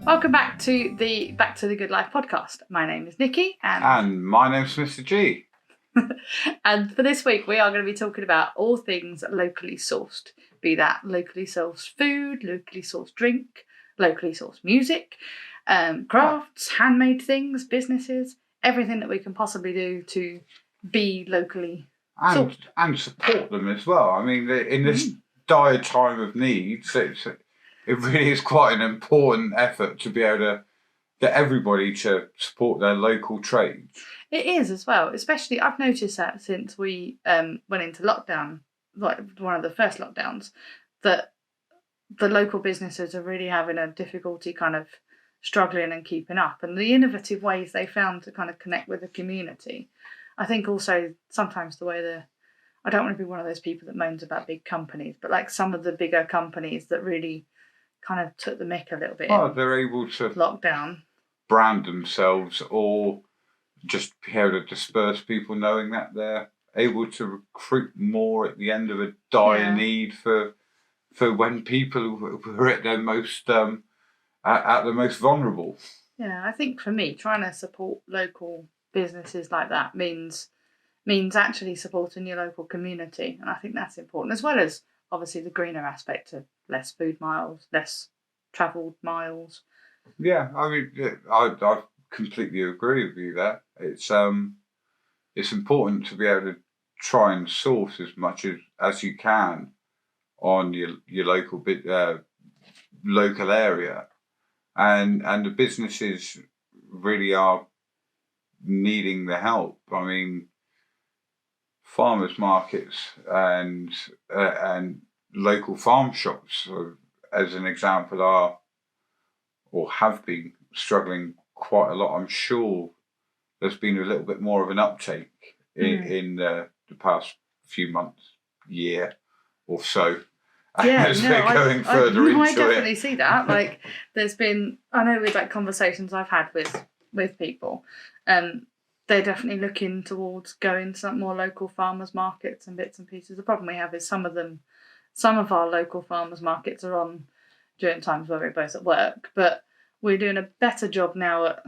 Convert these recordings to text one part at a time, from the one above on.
Welcome back to the Good Life podcast. My name is Nikki, and my name's Mr. G. And for this week, we are going to be talking about all things locally sourced, be that locally sourced food, locally sourced drink, locally sourced music, crafts, handmade things, businesses, everything that we can possibly do to be locally sourced. And support them as well. I mean, in this dire time of need, it really is quite an important effort to be able to get everybody to support their local trades. It is as well, especially I've noticed that since we went into lockdown, like one of the first lockdowns, that the local businesses are really having a difficulty kind of struggling and keeping up. And the innovative ways they found to kind of connect with the community. I think also sometimes the way I don't want to be one of those people that moans about big companies, but like some of the bigger companies that really kind of took the mick a little bit. Oh, they're able to lockdown, brand themselves, or just be able to disperse people, knowing that they're able to recruit more at the end of a dire need for when people were at their most at the most vulnerable. Yeah, I think for me, trying to support local businesses like that means actually supporting your local community, and I think that's important, as well as obviously the greener aspect of less food miles, less travelled miles. Yeah, I mean, I completely agree with you there. It's important to be able to try and source as much as you can on your local local area, and the businesses really are needing the help. I mean, farmers markets and local farm shops, as an example, are or have been struggling quite a lot. I'm sure there's been a little bit more of an uptake in the past few months, year or so. Yeah, as they're going further into I definitely see that. Like, there's been, I know with like conversations I've had with people, they're definitely looking towards going to some more local farmers markets and bits and pieces. The problem we have is some of our local farmers markets are on during times where we're both at work, but we're doing a better job now at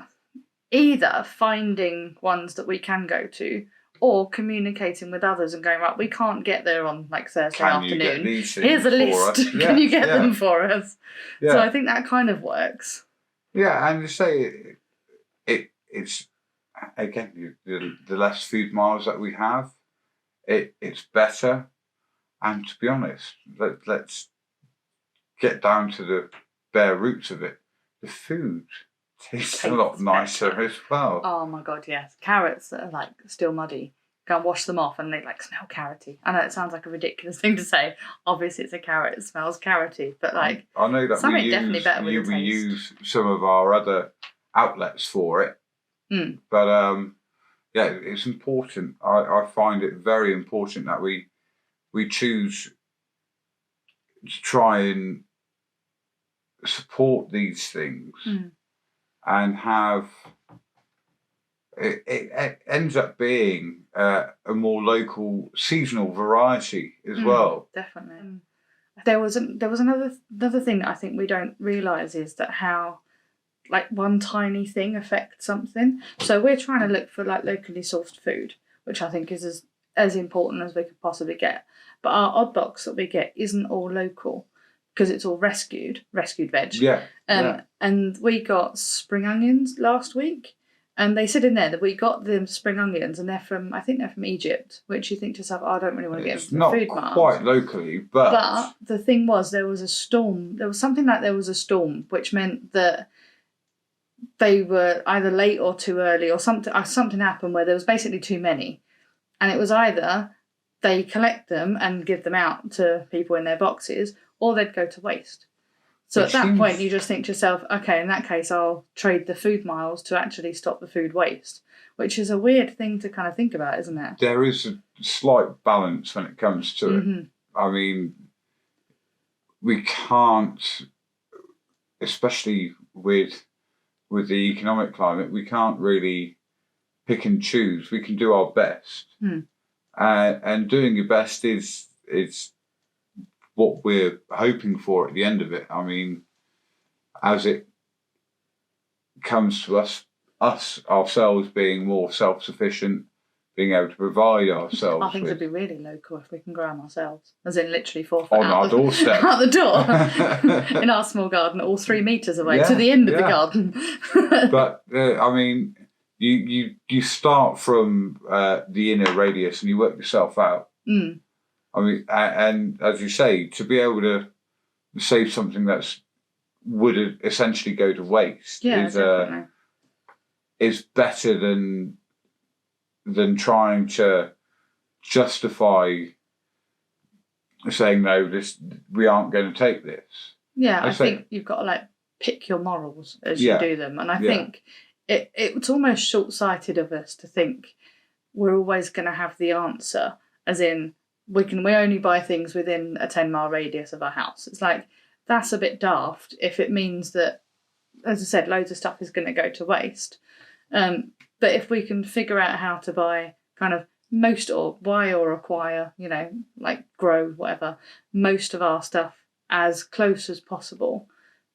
either finding ones that we can go to or communicating with others and going, right, we can't get there on like Thursday afternoon. Here's a list. Yeah, can you get them for us? Yeah. So I think that kind of works. Yeah, and you say it's again the less food miles that we have, it's better. And to be honest, let's get down to the bare roots of it. The food tastes a lot nicer as well. Oh my God, yes. Carrots that are like still muddy, go and wash them off and they like smell carroty. I know it sounds like a ridiculous thing to say. Obviously it's a carrot, it smells carroty, but like I know that something definitely better with the taste. We use some of our other outlets for it. But yeah, it's important. I find it very important that we choose to try and support these things and have it ends up being a more local seasonal variety as well. Definitely. There was another thing that I think we don't realise is that how like one tiny thing affects something. So we're trying to look for like locally sourced food, which I think is as important as we could possibly get. But our odd box that we get isn't all local because it's all rescued veg. Yeah. And we got spring onions last week, and they said in there that we got the spring onions, and I think they're from Egypt, which you think to yourself, I don't really want to get them from the food mart. Not quite locally, but the thing was there was a storm. There was something like there was a storm, which meant that they were either late or too early, or something happened where there was basically too many, and it was either they collect them and give them out to people in their boxes, or they'd go to waste. So at that point, you just think to yourself, okay, in that case, I'll trade the food miles to actually stop the food waste, which is a weird thing to kind of think about, isn't it? There is a slight balance when it comes to it. I mean, we can't, especially with the economic climate, we can't really pick and choose. We can do our best. And doing your best is what we're hoping for at the end of it. I mean, as it comes to us ourselves being more self-sufficient, being able to provide ourselves. I think with, it'd be really local if we can grow them ourselves, as in literally 4 foot on our doorstep, out the door, in our small garden, all 3 meters away to the end of the garden. But I mean, you start from the inner radius and you work yourself out. Mm. I mean, and as you say, to be able to save something would essentially go to waste is better than trying to justify saying no, we aren't going to take this. Yeah, I think you've got to like pick your morals as you do them, and I think it's almost short-sighted of us to think we're always going to have the answer, as in we only buy things within a 10-mile radius of our house. It's like, that's a bit daft if it means that, as I said, loads of stuff is going to go to waste. But if we can figure out how to buy kind of most or buy or acquire, like grow, whatever, most of our stuff as close as possible,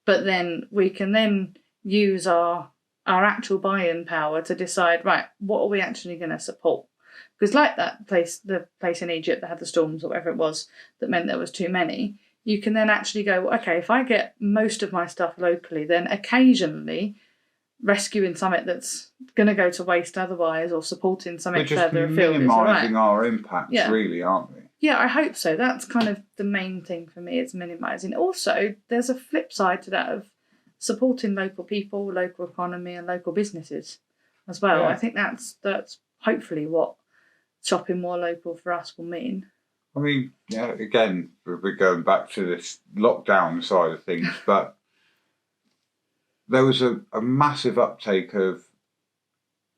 but then we can then use our actual buying power to decide, right, what are we actually going to support? Because like the place in Egypt that had the storms or whatever it was that meant there was too many, you can then actually go, okay, if I get most of my stuff locally, then occasionally rescuing something that's going to go to waste otherwise, or supporting something further afield. We're just minimising our impacts, really, aren't we? Yeah, I hope so. That's kind of the main thing for me, is minimising. Also, there's a flip side to that of supporting local people, local economy and local businesses as well. I think that's hopefully what shopping more local for us will mean. I mean, again, we're going back to this lockdown side of things, but there was a massive uptake of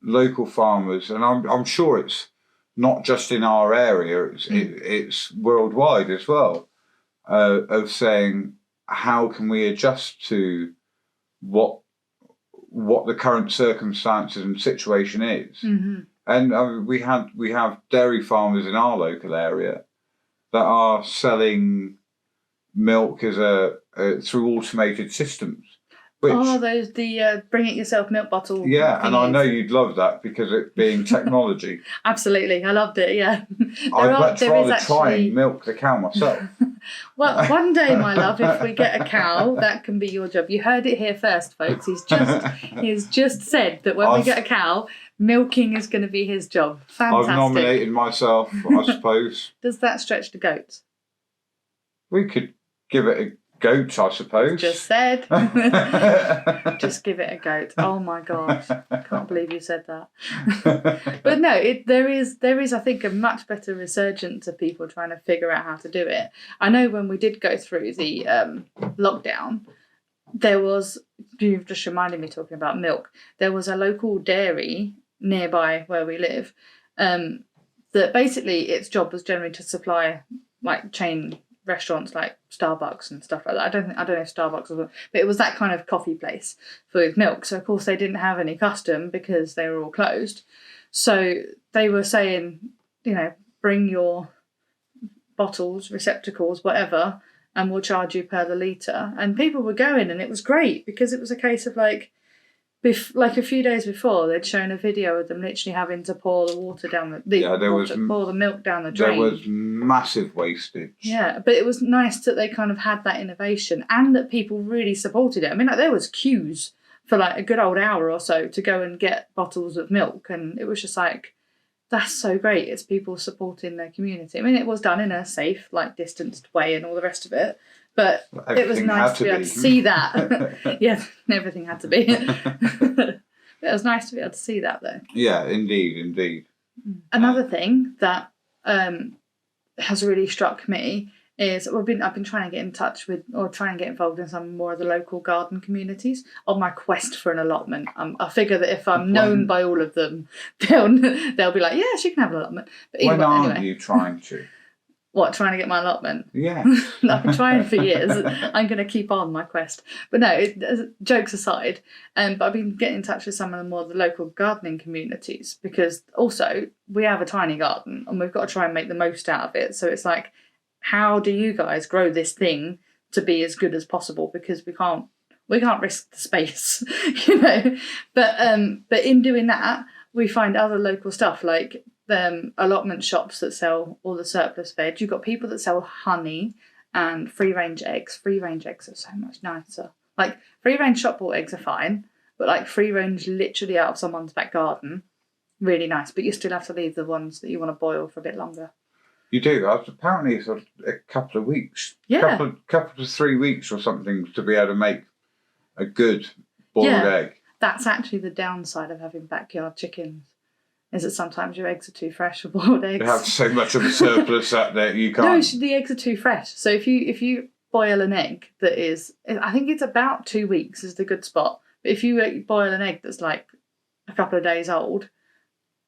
local farmers, and I'm sure it's not just in our area, it's worldwide as well, of saying, how can we adjust to what the current circumstances and situation is? Mm-hmm. And we have dairy farmers in our local area that are selling milk as through automated systems. Those bring it yourself milk bottle. Yeah, thingies. And I know you'd love that because it being technology. Absolutely, I loved it. Yeah, I'd much rather try and milk the cow myself. Well, one day, my love, if we get a cow, that can be your job. You heard it here first, folks. He's just said that when we get a cow, milking is going to be his job. Fantastic. I've nominated myself, I suppose. Does that stretch to goats? We could give it a goat, I suppose. Just said. Just give it a goat. Oh my God, I can't believe you said that. But no, there is I think a much better resurgence of people trying to figure out how to do it. I know when we did go through the lockdown, you've just reminded me, talking about milk, there was a local dairy nearby where we live that basically its job was generally to supply like chain restaurants like Starbucks and stuff like that. I don't know if Starbucks was, but it was that kind of coffee place for milk. So of course they didn't have any custom because they were all closed. So they were saying, bring your bottles, receptacles, whatever, and we'll charge you per the litre. And people were going, and it was great because it was a case of like a few days before, they'd shown a video of them literally having to pour the water down pour the milk down the drain. There was massive wastage. Yeah, but it was nice that they kind of had that innovation and that people really supported it. I mean, like, there was queues for like a good old hour or so to go and get bottles of milk, and it was just like, that's so great. It's people supporting their community. I mean, it was done in a safe, like, distanced way and all the rest of it. But it was nice to be able to see that. Yeah, everything had to be. It was nice to be able to see that, though. Yeah, indeed. Another thing that has really struck me is I've been trying to get in touch with, or trying to get involved in some more of the local garden communities on my quest for an allotment. I figure that if I'm known by all of them, they'll be like, yeah, she can have an allotment. But when aren't you trying to? What, trying to get my allotment? Yeah. I've been trying for years. I'm going to keep on my quest. But no, jokes aside, but I've been getting in touch with some of the local gardening communities, because also we have a tiny garden and we've got to try and make the most out of it. So it's like, how do you guys grow this thing to be as good as possible? Because we we can't risk the space, But in doing that, we find other local stuff like allotment shops that sell all the surplus veg. You've got people that sell honey and free range eggs. Free range eggs are so much nicer. Like free range shop bought eggs are fine, but like free range literally out of someone's back garden, really nice. But you still have to leave the ones that you want to boil for a bit longer. You do. Apparently, it's a couple of weeks. Yeah. Couple of 3 weeks or something to be able to make a good boiled egg. That's actually the downside of having backyard chickens, is that sometimes your eggs are too fresh for boiled eggs. You have so much of a surplus out there you can't. No, the eggs are too fresh. So if you boil an egg that is, I think it's about 2 weeks is the good spot. But if you boil an egg that's like a couple of days old,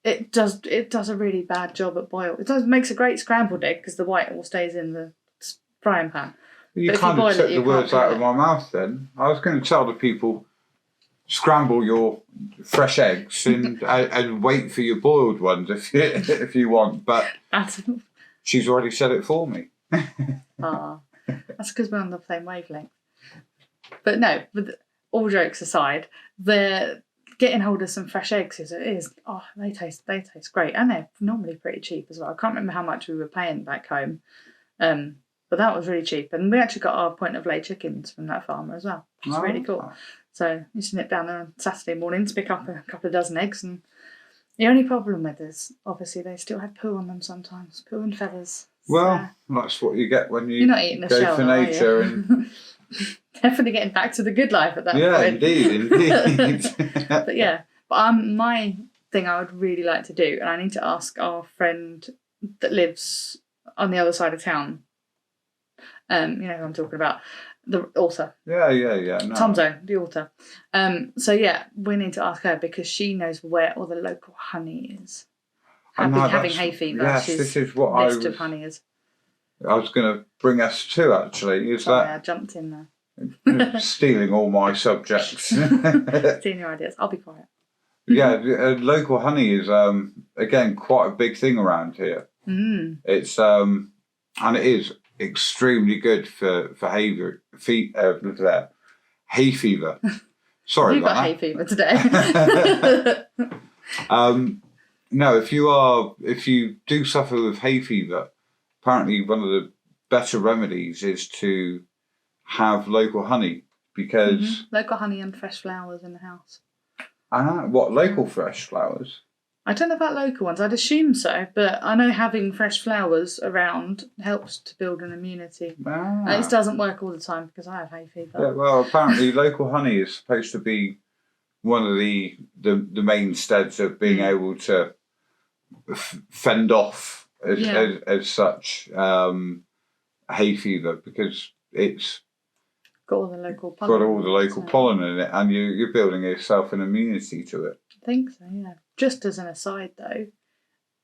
it does a really bad job at boil. Makes a great scrambled egg because the white all stays in the frying pan. You kind of took the words out of my mouth then. I was going to tell the people, scramble your fresh eggs and wait for your boiled ones if you want. But she's already said it for me. That's because we're on the same wavelength. But no, all jokes aside, they're getting hold of some fresh eggs they taste great, and they're normally pretty cheap as well. I can't remember how much we were paying back home, but that was really cheap, and we actually got our point of lay chickens from that farmer as well, which is really cool. So you used to nip down there on Saturday morning to pick up a couple of dozen eggs, and the only problem with is obviously they still had poo on them sometimes, poo and feathers. Well, that's what you get when you're not eating go for nature and. Definitely getting back to the good life at that point. Yeah, indeed. But my thing I would really like to do, and I need to ask our friend that lives on the other side of town, you know who I'm talking about, the author. Yeah. No. Tomzo, the author. We need to ask her because she knows where all the local honey is. Having hay fever. Yes, this is what list of honey is. I was going to bring us to actually. I jumped in there. Stealing all my subjects. Stealing your ideas. I'll be quiet. Local honey is again quite a big thing around here. It's and it is extremely good for hay fever. Sorry, you've got hay fever today. No, if you do suffer with hay fever, apparently one of the better remedies is to have local honey because local honey and fresh flowers in the house. What, local fresh flowers? I don't know about local ones. I'd assume so, but I know having fresh flowers around helps to build an immunity. It doesn't work all the time because I have hay fever. Yeah, well, apparently local honey is supposed to be one of the mainstays of being able to fend off as such hay fever because it's got all the local pollen in it, and you're building yourself an immunity to it. I think so, yeah. Just as an aside though,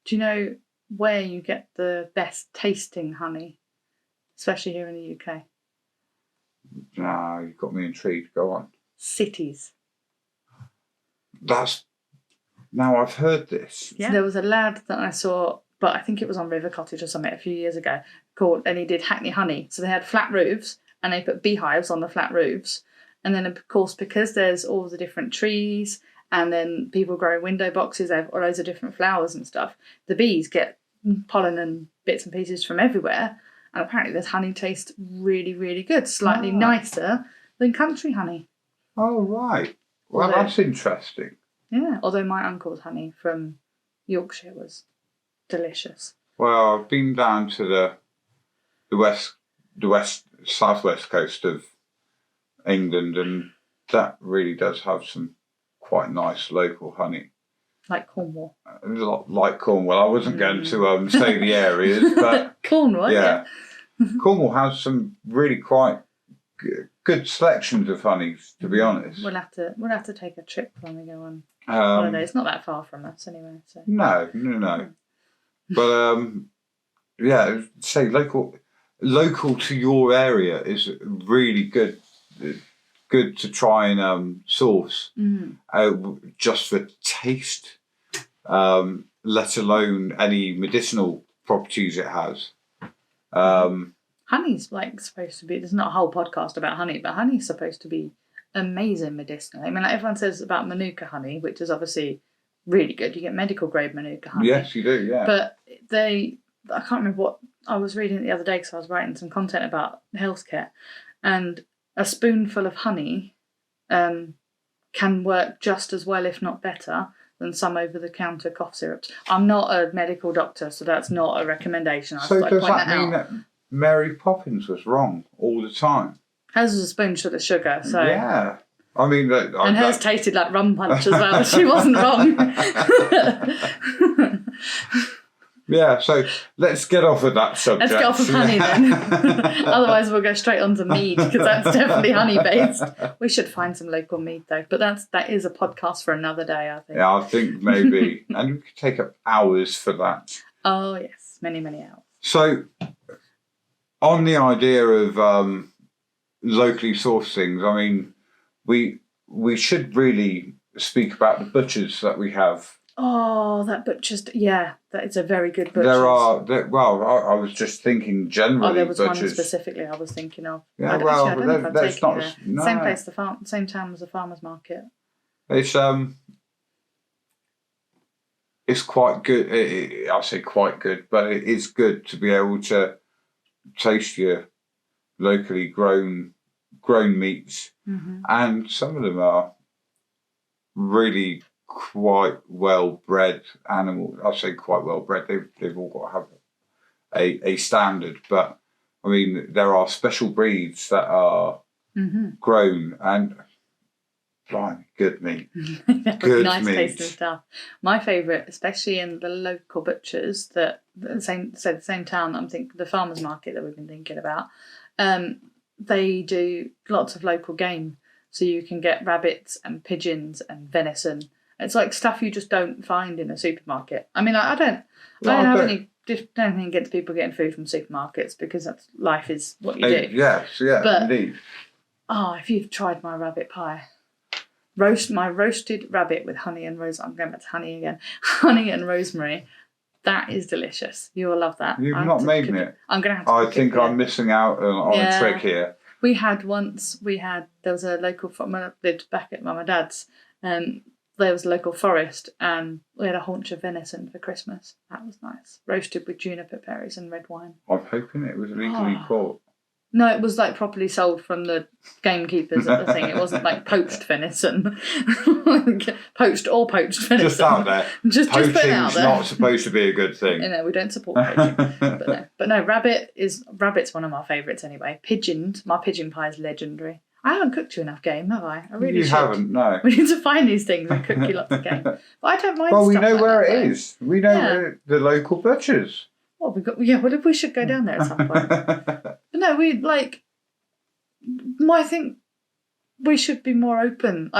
do you know where you get the best tasting honey, especially here in the UK? Nah, you've got me intrigued. Go on. Cities. Now I've heard this. Yeah. So there was a lad that I saw, but I think it was on River Cottage or something a few years ago, and he did Hackney honey. So they had flat roofs and they put beehives on the flat roofs. And then of course, because there's all the different trees and then people grow window boxes, they have all loads of different flowers and stuff, the bees get pollen and bits and pieces from everywhere. And apparently this honey tastes really, really good, slightly nicer than country honey. Oh, right. Well, that's interesting. Yeah, although my uncle's honey from Yorkshire was delicious. Well, I've been down to the southwest coast of England, and that really does have some quite nice local honey. Like Cornwall. Like Cornwall. I wasn't going to say the areas, but Cornwall. Yeah. Cornwall has some really quite good selections of honeys, to be honest. We'll have to take a trip when we go on holiday. It's not that far from us anyway. So. No. But say local to your area is really good to try and source just for taste, let alone any medicinal properties it has. Honey's supposed to be, there's not a whole podcast about honey, but honey's supposed to be amazing medicinally. I mean, like everyone says about Manuka honey, which is obviously really good. You get medical grade Manuka honey. Yes, you do, yeah. But I can't remember what I was reading the other day because I was writing some content about healthcare, and a spoonful of honey can work just as well, if not better, than some over-the-counter cough syrups. I'm not a medical doctor, so that's not a recommendation. So does that mean that Mary Poppins was wrong all the time? Hers was a spoonful of sugar, so... Yeah. I mean... and hers tasted like rum punch as well. She wasn't wrong. Yeah, so let's get off of that subject. Let's get off of honey then. Otherwise we'll go straight on to mead, because that's definitely honey-based. We should find some local mead though. But that is a podcast for another day, I think. Yeah, I think maybe. And we could take up hours for that. Oh, yes. Many, many hours. So, on the idea of locally sourced things, I mean, we should really speak about the butchers that we have. Oh, that butcher's... Yeah, that is a very good butcher's. I was just thinking generally. Oh, there was butchers. one specifically I was thinking of. Yeah, I don't know if I'm that's taking not... it. No. Same place, same town as the farmer's market. It's quite good. I say quite good, but it is good to be able to taste your locally grown meats, and some of them are really quite well bred animals. I say quite well bred. They've all got to have a standard, but I mean there are special breeds that are grown and blimey, good meat. Good nice meat. tasting stuff. My favourite, especially in the local butchers, the same town that I'm thinking, the farmers market that we've been thinking about. They do lots of local game, so you can get rabbits and pigeons and venison. It's like stuff you just don't find in a supermarket. I mean, I don't have any anything against people getting food from supermarkets, because life is what you do. Yes, yeah, but, indeed. Oh, if you've tried my rabbit pie. Roasted rabbit with honey and rosemary. I'm going back to honey again. Honey and rosemary. That is delicious. You will love that. You've not made it. I'm going to have to. I think I'm missing out on a trick here. We had once. There was a local farm. I lived back at Mum and Dad's. There was a local forest, and we had a haunch of venison for Christmas. That was nice. Roasted with juniper berries and red wine. I'm hoping it was legally caught. No, it was like properly sold from the gamekeepers at the thing. It wasn't like poached venison. Poached venison. Just out there. Just put it out there. Not supposed to be a good thing. You know, we don't support poaching. But no, rabbit's one of my favourites anyway. My pigeon pie is legendary. I haven't cooked you enough game, have I? I really should. You haven't, no. We need to find these things and cook you lots of game. But I don't mind. Well, we know like where that, it is. We know the local butchers. Well, we should go down there at some point. But no, I think we should be more open,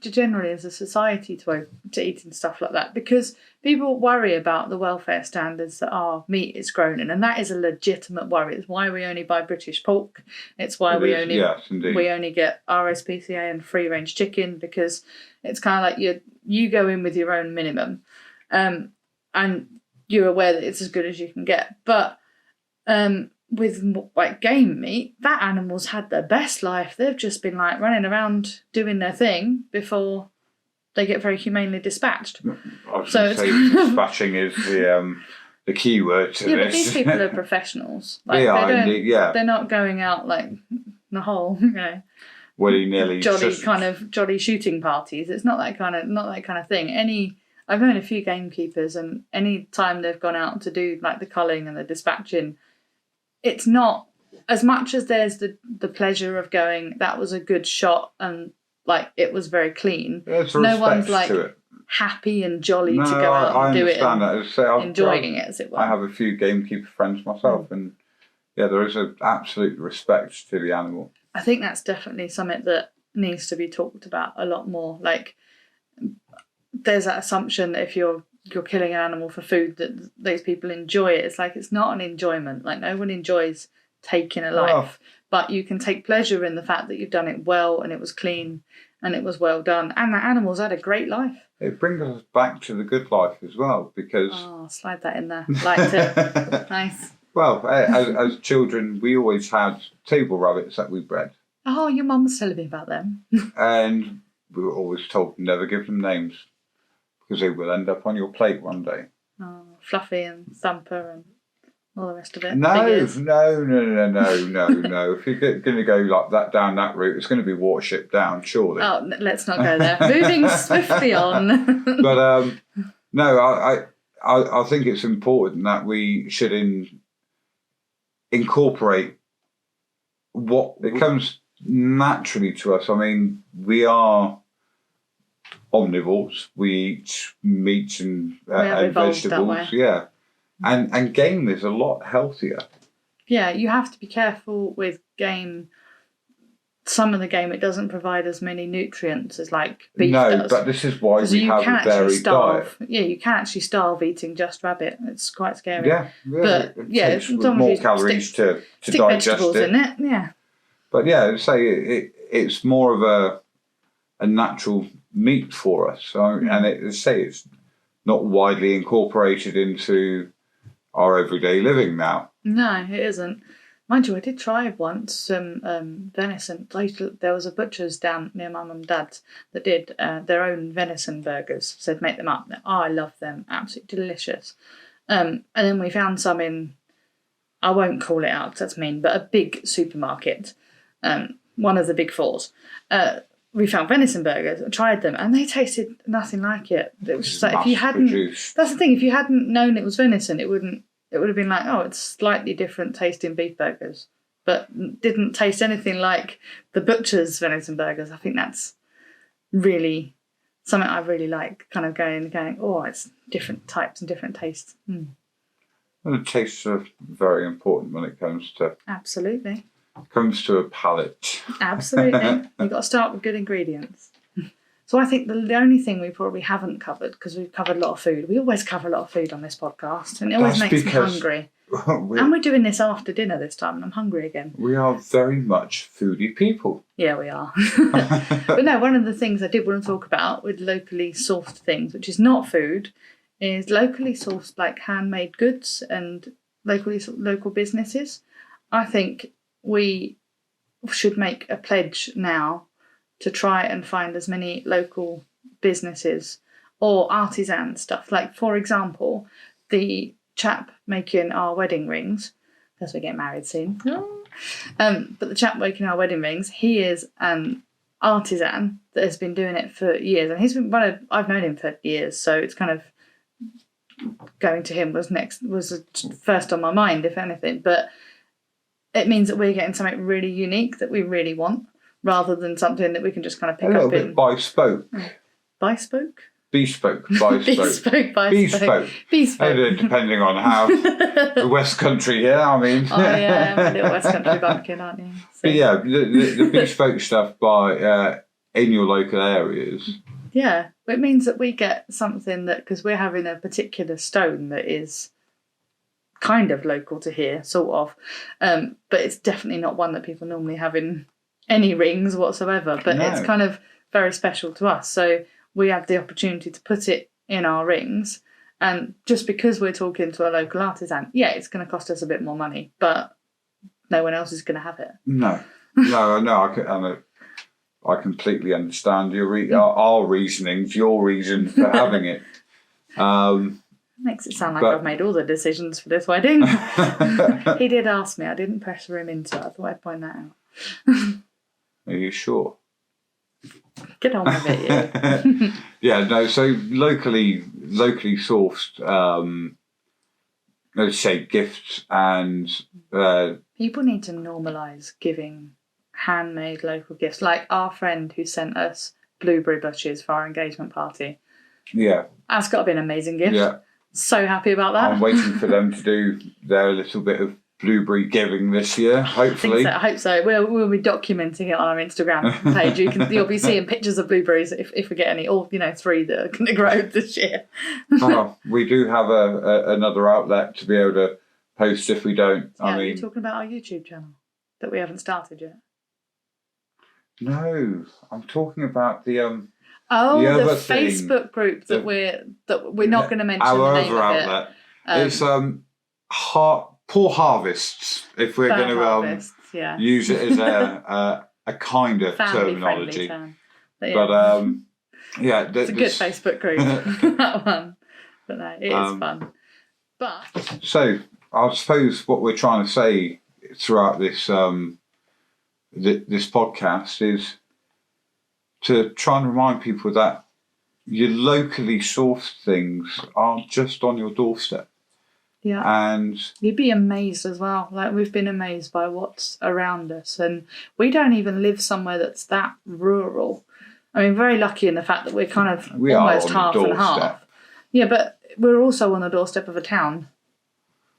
generally as a society, to eating stuff like that, because people worry about the welfare standards that our meat is grown in, and that is a legitimate worry. It's why we only buy British pork. It's why we only get RSPCA and free range chicken, because it's kind of like you go in with your own minimum, and you're aware that it's as good as you can get. But with like game meat, that animal's had their best life. They've just been like running around doing their thing before they get very humanely dispatched. I was going to say dispatching is the key word to this. Yeah, but these people are professionals. Like, they are indeed, yeah. They're not going out like the whole, willy-nilly. Jolly shooting parties. It's not that kind of thing. I've known a few gamekeepers, and any time they've gone out to do like the culling and the dispatching, it's not as much as there's the pleasure of going, that was a good shot and like it was very clean. No one's like happy and jolly to go out and do it and enjoying it, as it were. I have a few gamekeeper friends myself, and there is an absolute respect to the animal. I think that's definitely something that needs to be talked about a lot more. Like, there's that assumption that if you're killing an animal for food, that those people enjoy it. It's like, it's not an enjoyment. Like, no one enjoys taking a life, but you can take pleasure in the fact that you've done it well and it was clean and it was well done, and the animal's had a great life. It brings us back to the good life as well, because slide that in there. Liked it. Nice. Well, as children, we always had table rabbits that we bred. Oh, your mum was telling me about them. And we were always told never give them names because they will end up on your plate one day. Oh, Fluffy and Thumper and all the rest of it. No. Figures. No. If you're going to go like that down that route, it's going to be Watership Down, surely. Oh, let's not go there. Moving swiftly on. But no, I think it's important that we should incorporate what it comes naturally to us. I mean, we are omnivores. We eat meat and vegetables. Yeah, and game is a lot healthier. Yeah, you have to be careful with game. Some of the game, it doesn't provide as many nutrients as like beef does. No, but this is why we have a varied diet. Yeah, you can actually starve eating just rabbit. It's quite scary. Yeah. But yeah, it's more calories to stick digest vegetables it. in it. Yeah. But yeah, I'd say it's more of a natural meat for us. So, and it's not widely incorporated into our everyday living now. No, it isn't. Mind you, I did try once some venison. There was a butcher's down near my mum and dad's that did their own venison burgers. So they'd make them up. Oh, I love them. Absolutely delicious. And then we found some in, I won't call it out because that's mean, but a big supermarket, one of the big fours. We found venison burgers and tried them, and they tasted nothing like it. It was just like if you hadn't. That's the thing. If you hadn't known it was venison, it would have been like, oh, it's slightly different tasting beef burgers, but didn't taste anything like the butcher's venison burgers. I think that's really something I really like. Kind of going. Oh, it's different types and different tastes. And the tastes are very important when it comes to. Absolutely. Comes to a palate. Absolutely. You've got to start with good ingredients. So I think the only thing we probably haven't covered, because we've covered a lot of food. We always cover a lot of food on this podcast, and it always makes me hungry. And we're doing this after dinner this time, and I'm hungry again. We are very much foodie people. Yeah, we are. But no, one of the things I did want to talk about with locally sourced things, which is not food, is locally sourced like handmade goods and local businesses. I think we should make a pledge now to try and find as many local businesses or artisan stuff. Like, for example, the chap making our wedding rings, because we get married soon. But the chap making our wedding rings, he is an artisan that has been doing it for years, and he's been I've known him for years, so it's kind of going to him was first on my mind, if anything. But it means that we're getting something really unique that we really want, rather than something that we can just kind of pick up in. A little bit bespoke. Bespoke? Bespoke. Depending on how the West Country here, I mean. Oh yeah, I'm a little West Country bumpkin, aren't you? So. But yeah, the bespoke stuff in your local areas. Yeah, it means that we get something that, because we're having a particular stone that is kind of local to here, sort of, but it's definitely not one that people normally have in any rings whatsoever, but It's kind of very special to us, so we have the opportunity to put it in our rings. And just because we're talking to a local artisan, yeah, it's going to cost us a bit more money, but no one else is going to have it. No, I completely understand our reasonings, your reason for having it. Makes it sound like I've made all the decisions for this wedding. He did ask me. I didn't pressure him into it. I thought I'd point that out. Are you sure? Get on with it, you. Yeah, no, so locally sourced, let's say, gifts and... People need to normalise giving handmade local gifts. Like our friend who sent us blueberry bushes for our engagement party. Yeah. That's got to be an amazing gift. Yeah. So happy about that. I'm waiting for them to do their little bit of blueberry giving this year, hopefully. I hope so. We'll be documenting it on our Instagram page. You'll be seeing pictures of blueberries if we get any, or 3 that are going to grow this year. We do have another outlet to be able to post if we don't. Yeah, you're talking about our YouTube channel that we haven't started yet. No, I'm talking about the the Facebook group that we're not going to mention the name of outlet. It's Poor Harvests, if we're going to use it as a kinder family-friendly terminology. term. But yeah, it's a good Facebook group, that one. But no, it is fun. But so I suppose what we're trying to say throughout this this podcast is to try and remind people that your locally sourced things aren't just on your doorstep. yeah, And you'd be amazed as well. Like, we've been amazed by what's around us, and we don't even live somewhere that's that rural. I mean, very lucky in the fact that we're kind of almost half and half. Yeah, but we're also on the doorstep of a town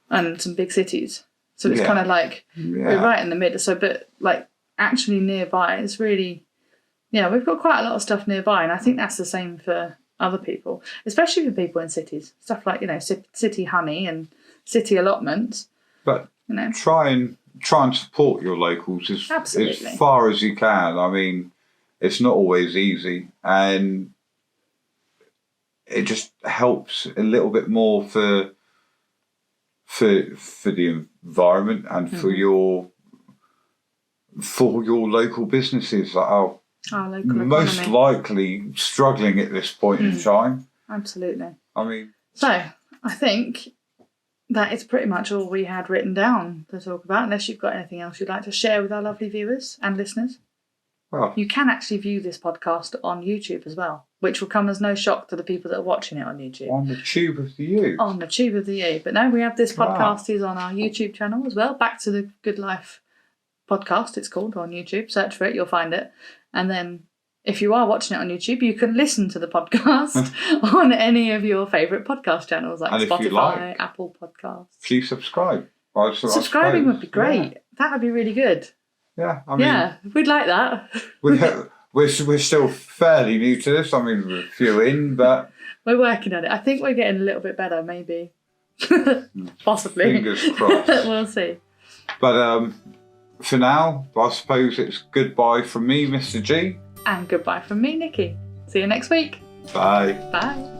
and some big cities. So it's kind of like we're right in the middle. So, but like actually nearby, it's really, we've got quite a lot of stuff nearby. And I think that's the same for other people, especially for people in cities. Stuff like, city honey and city allotments. But try and support your locals as far as you can. I mean, it's not always easy, and it just helps a little bit more for the environment and for your local businesses that are most likely struggling at this point in time. Absolutely. I mean, so I think that is pretty much all we had written down to talk about, unless you've got anything else you'd like to share with our lovely viewers and listeners. Well, you can actually view this podcast on YouTube as well, which will come as no shock to the people that are watching it on YouTube. On the tube of the U. On the tube of the U. But no, we have this podcast is on our YouTube channel as well. Back to the Good Life podcast, it's called, on YouTube. Search for it, you'll find it. And then if you are watching it on YouTube, you can listen to the podcast on any of your favourite podcast channels, like Spotify, Apple Podcasts. Please subscribe. Subscribing would be great. Yeah. That would be really good. Yeah, I mean, we'd like that. We're still fairly new to this. I mean, we're a few in, but we're working on it. I think we're getting a little bit better, maybe. Possibly. Fingers crossed. We'll see. But for now, I suppose it's goodbye from me, Mr. G. And goodbye from me, Nikki. See you next week. Bye. Bye.